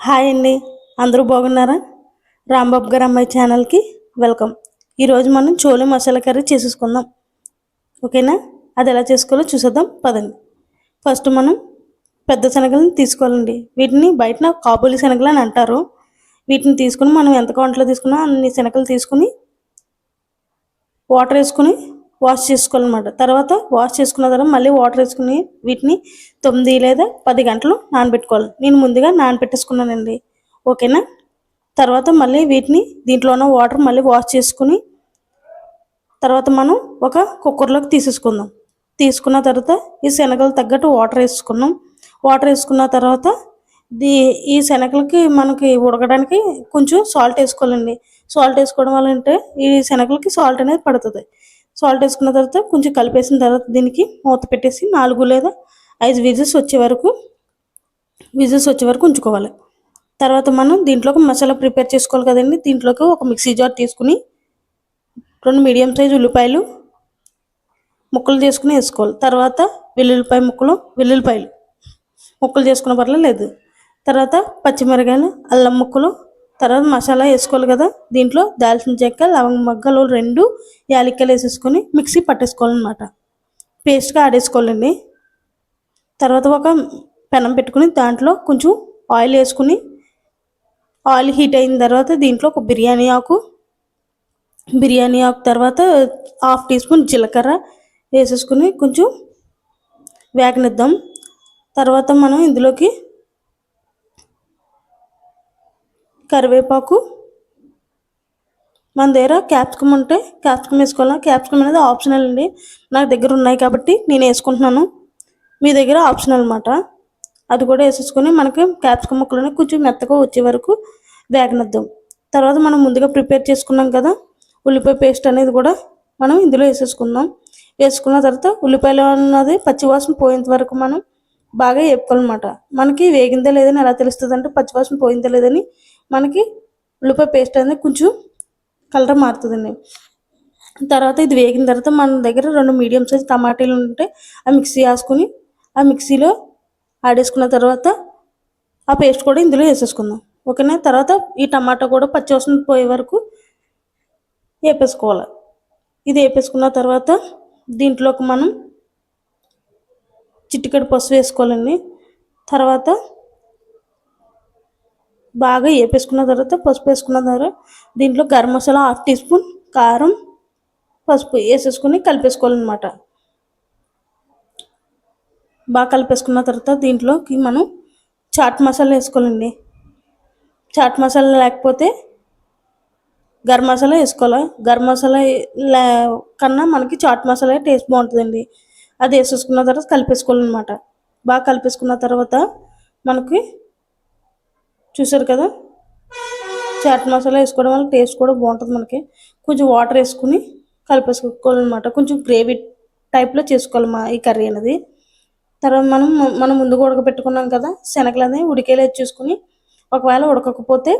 Hi అండి, అందరూ బాగున్నారా? రాంబాబు గారు అమ్మాయి ఛానల్కి వెల్కమ్. ఈరోజు మనం చోలే మసాలా కర్రీ చేసేసుకుందాం, ఓకేనా? అది ఎలా చేసుకోవాలో చూసేద్దాం పదండి. ఫస్ట్ మనం పెద్ద శనగలను తీసుకోవాలండి. వీటిని బయటన కాబూలి శనగలు అని అంటారు. వీటిని తీసుకుని మనం ఎంత క్వాంటిటీలో తీసుకున్నా అన్ని శనగలు తీసుకుని వాటర్ వేసుకుని వాష్ చేసుకోవాలన్నమాట. తర్వాత వాష్ చేసుకున్న తర్వాత మళ్ళీ వాటర్ వేసుకుని వీటిని 9 లేదా 10 గంటలు నానబెట్టుకోవాలి. నేను ముందుగా నానబెట్టేసుకున్నానండి, ఓకేనా? తర్వాత మళ్ళీ వీటిని దీంట్లో ఉన్న వాటర్ మళ్ళీ వాష్ చేసుకుని తర్వాత మనం ఒక కుక్కర్లోకి తీసేసుకుందాం. తీసుకున్న తర్వాత ఈ శనగలు తగ్గట్టు వాటర్ వేసుకున్నాం. వాటర్ వేసుకున్న తర్వాత ఈ శనగలకి మనకి ఉడకడానికి కొంచెం సాల్ట్ వేసుకోవాలండి. సాల్ట్ వేసుకోవడం వల్ల అంటే ఈ శనగలకి సాల్ట్ అనేది పడుతుంది. సాల్ట్ వేసుకున్న తర్వాత కొంచెం కలిపేసిన తర్వాత దీనికి మూత పెట్టేసి 4 లేదా 5 విజిల్స్ వచ్చే వరకు ఉంచుకోవాలి. తర్వాత మనం దీంట్లోకి మసాలా ప్రిపేర్ చేసుకోవాలి కదండి. దీంట్లోకి ఒక మిక్సీ జార్ తీసుకుని 2 మీడియం సైజు ఉల్లిపాయలు ముక్కలు చేసుకుని వేసుకోవాలి. తర్వాత వెల్లుల్లిపాయలు ముక్కలు చేసుకున్న పర్లేదు. తర్వాత పచ్చిమిరకాయలు, అల్లం ముక్కలు, తర్వాత మసాలా వేసుకోవాలి కదా. దీంట్లో దాల్చిన చెక్క, లవంగ మొగ్గలు 2 యాలక్కాయలు వేసేసుకొని మిక్సీ పట్టేసుకోవాలన్నమాట. పేస్ట్గా ఆడేసుకోవాలండి. తర్వాత ఒక పెనం పెట్టుకుని దాంట్లో కొంచెం ఆయిల్ వేసుకుని ఆయిల్ హీట్ అయిన తర్వాత దీంట్లో ఒక బిర్యానీ ఆకు తర్వాత 1/2 టీ స్పూన్ జీలకర్ర వేసేసుకుని కొంచెం వేగనిద్దాం. తర్వాత మనం ఇందులోకి కరివేపాకు, మన దగ్గర క్యాప్సికమ్ ఉంటే క్యాప్సికమ్ వేసుకోవాలి. క్యాప్సికమ్ అనేది ఆప్షనల్ అండి, నా దగ్గర ఉన్నాయి కాబట్టి నేను వేసుకుంటున్నాను. మీ దగ్గర ఆప్షనల్ అన్నమాట. అది కూడా వేసేసుకొని మనకి క్యాప్సికమ్ ముక్కలని కొంచెం మెత్తగా వచ్చే వరకు వేగనిద్దాం. తర్వాత మనం ముందుగా ప్రిపేర్ చేసుకున్నాం కదా ఉల్లిపాయ పేస్ట్ అనేది కూడా మనం ఇందులో వేసేసుకుందాం. వేసుకున్న తర్వాత ఉల్లిపాయలు అన్నది పచ్చివాసన పోయేంత వరకు మనం బాగా వేపుకోవాలన్నమాట. మనకి వేగిందా లేదని ఎలా తెలుస్తుంది అంటే పచ్చివాసన పోయిందా లేదని మనకి ఉల్లిపాయ పేస్ట్ అనేది కొంచెం కలర్ మారుతుందండి. తర్వాత ఇది వేగిన తర్వాత మన దగ్గర 2 మీడియం సైజ్ టమాటాలు ఉంటే ఆ మిక్సీ వేసుకుని ఆ మిక్సీలో ఆడేసుకున్న తర్వాత ఆ పేస్ట్ కూడా ఇందులో వేసేసుకుందాం, ఓకేనా? తర్వాత ఈ టమాటా కూడా పచ్చివాసన పోయే వరకు వేపేసుకోవాలి. ఇది వేపేసుకున్న తర్వాత దీంట్లోకి మనం చిటికెడు పసుపు వేసుకోవాలండి. తర్వాత బాగా వేపేసుకున్న తర్వాత పసుపు వేసుకున్న తర్వాత దీంట్లో గరం మసాలా 1/2 టీ స్పూన్, కారం, పసుపు వేసేసుకుని కలిపేసుకోవాలన్నమాట. బాగా కలిపేసుకున్న తర్వాత దీంట్లోకి మనం చాట్ మసాలా వేసుకోవాలండి. చాట్ మసాలా లేకపోతే గరం మసాలా వేసుకోవాలి. గరం మసాలా కన్నా మనకి చాట్ మసాలా టేస్ట్ బాగుంటుందండి. అది వేసేసుకున్న తర్వాత కలిపేసుకోవాలన్నమాట. బాగా కలిపేసుకున్న తర్వాత మనకి చూసారు కదా చాట్ మసాలా వేసుకోవడం వల్ల టేస్ట్ కూడా బాగుంటుంది. మనకి కొంచెం వాటర్ వేసుకుని కలిపేసుకోవాలన్నమాట. కొంచెం గ్రేవీ టైప్లో చేసుకోవాలి ఈ కర్రీ అనేది. తర్వాత మనం ముందుగా ఉడకబెట్టుకున్నాం కదా శనగలు అనేది ఉడికేలా చూసుకుని ఒకవేళ ఉడకకపోతే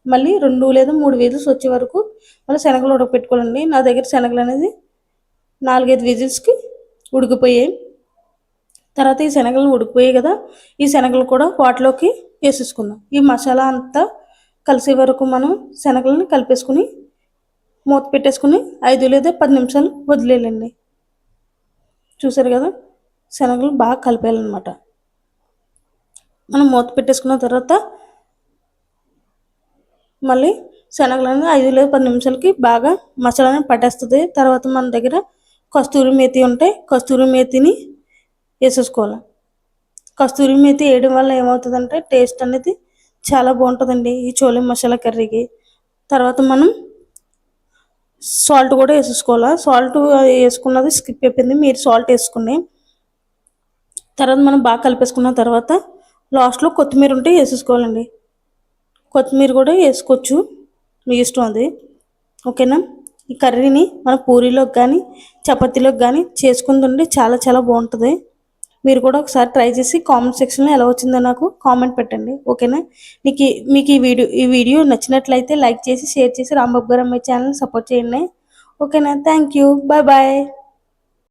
మళ్ళీ 2 లేదా 3 విజిల్స్ వచ్చే వరకు మళ్ళీ శనగలు ఉడకపెట్టుకోవాలండి. నా దగ్గర శనగలు అనేది 4-5 విజిల్స్కి ఉడికిపోయాయి. తర్వాత ఈ శనగలు ఉడికిపోయాయి కదా, ఈ శనగలు కూడా వాటిలోకి వేసేసుకుందాం. ఈ మసాలా అంతా కలిసే వరకు మనం శనగలను కలిపేసుకుని మూత పెట్టేసుకుని 5 లేదా 10 నిమిషాలు వదిలేయాలండి. చూసారు కదా శనగలు బాగా కలిపేయాలన్నమాట. మనం మూత పెట్టేసుకున్న తర్వాత మళ్ళీ శనగలను 5 లేదా 10 నిమిషాలకి బాగా మసాలాని పట్టేస్తుంది. తర్వాత మన దగ్గర కస్తూరి మేతి ఉంటే కస్తూరి మేతిని వేసేసుకోవాలి. కస్తూరి మేతి వేయడం వల్ల ఏమవుతుందంటే టేస్ట్ అనేది చాలా బాగుంటుందండి ఈ చోలే మసాలా కర్రీకి. తర్వాత మనం సాల్ట్ కూడా వేసేసుకోవాలి. సాల్ట్ వేసుకున్నది స్కిప్ అయిపోయింది, మీరు సాల్ట్ వేసుకుని తర్వాత మనం బాగా కలిపేసుకున్న తర్వాత లాస్ట్లో కొత్తిమీర ఉంటే వేసేసుకోవాలండి. కొత్తిమీర కూడా వేసుకోవచ్చు, మీ ఇష్టం అది, ఓకేనా? ఈ కర్రీని మన పూరీలోకి కానీ చపాతీలోకి కానీ చేసుకుంటుంటే చాలా చాలా బాగుంటుంది. మీరు కూడా ఒకసారి ట్రై చేసి కామెంట్ సెక్షన్లో ఎలా వచ్చిందో నాకు కామెంట్ పెట్టండి, ఓకేనా? మీకు ఈ వీడియో నచ్చినట్లయితే లైక్ చేసి షేర్ చేసి రాంబాబు గారు అమ్మాయి ఛానల్ సపోర్ట్ చేయండి, ఓకేనా? Thank you, bye bye.